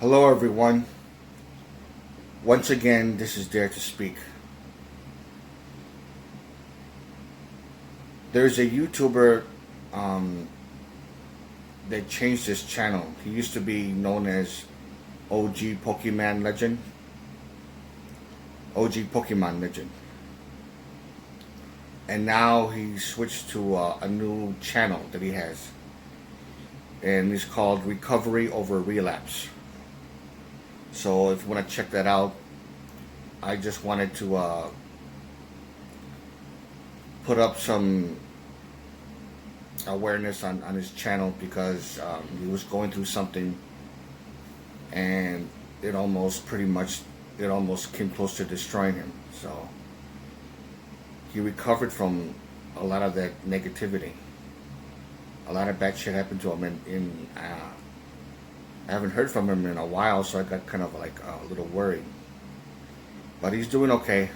Hello, everyone. Once again, this is Dare to Speak. There's a YouTuber um, that changed his channel. He used to be known as OG Pokemon Legend. OG Pokemon Legend. And now he switched to a new channel that he has. And it's called Recovery Over Relapse. So if you want to check that out, I just wanted to put up some awareness on his channel because he was going through something, and it almost came close to destroying him. So he recovered from a lot of that negativity. A lot of bad shit happened to him, and I haven't heard from him in a while, so I got kind of like a little worried. But he's doing okay.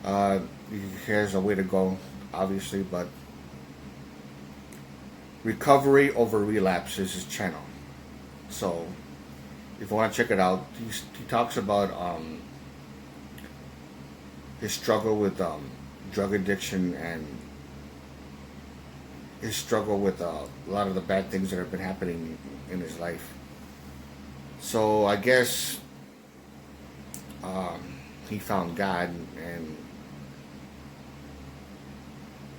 He has a way to go, obviously, but Recovery Over Relapse is his channel. So if you want to check it out, he talks about his struggle with drug addiction and his struggle with a lot of the bad things that have been happening in his life. So I guess he found God, and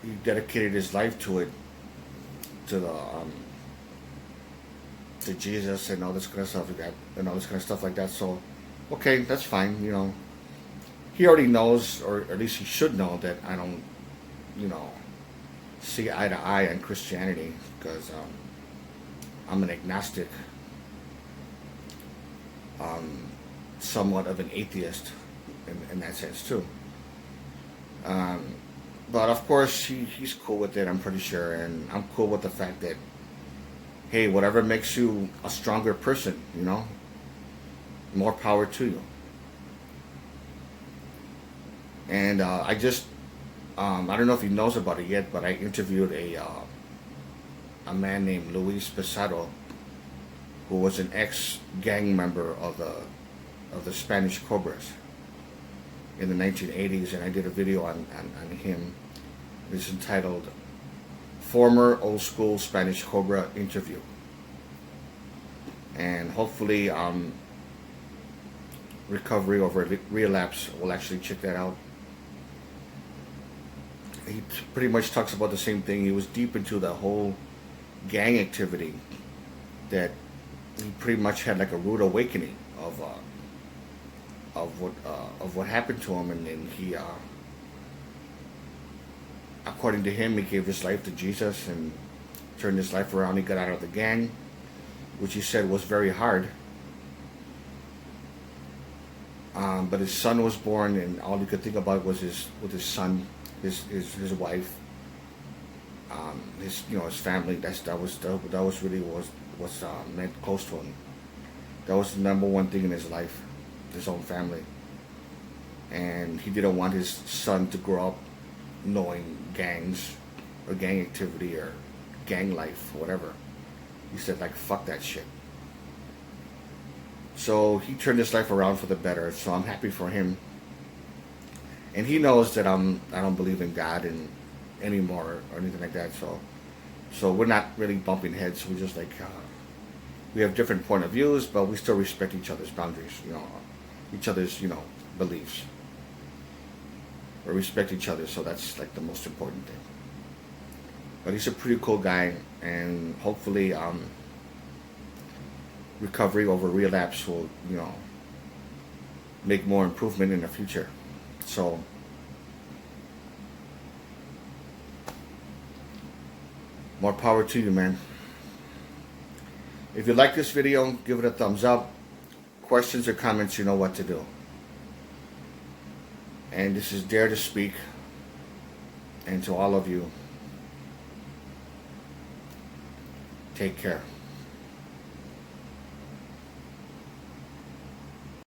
he dedicated his life to it, to Jesus and all this kind of stuff like that, and all this kind of stuff like that. So, okay, that's fine. He already knows, or at least he should know, that I don't, you know, see eye to eye on Christianity because I'm an agnostic, somewhat of an atheist in that sense too. But of course, he's cool with it, I'm pretty sure, and I'm cool with the fact that, hey, whatever makes you a stronger person, more power to you. And I don't know if he knows about it yet, but I interviewed a man named Luis Pesado, who was an ex-gang member of the Spanish Cobras in the 1980s, and I did a video on him. It's entitled Former Old School Spanish Cobra Interview. And hopefully Recovery Over Relapse will actually check that out. He pretty much talks about the same thing. He was deep into the whole gang activity, that he pretty much had like a rude awakening of what happened to him, and he according to him, he gave his life to Jesus and turned his life around. He got out of the gang, which he said was very hard. But his son was born, and all he could think about was his son, his wife, his family. That was really was meant close to him. That was the number one thing in his life, his own family. And he didn't want his son to grow up knowing gangs or gang activity or gang life or whatever. He said, like, fuck that shit. So he turned his life around for the better. So I'm happy for him. And he knows that I don't believe in God anymore or anything like that. So we're not really bumping heads. We're just like we have different point of views, but we still respect each other's boundaries. Each other's beliefs. We respect each other, so that's like the most important thing. But he's a pretty cool guy, and hopefully Recovery Over Relapse will make more improvement in the future. So more power to you, man. If you like this video, give it a thumbs up. Questions or comments, you know what to do. And this is Dare to Speak. And to all of you, take care.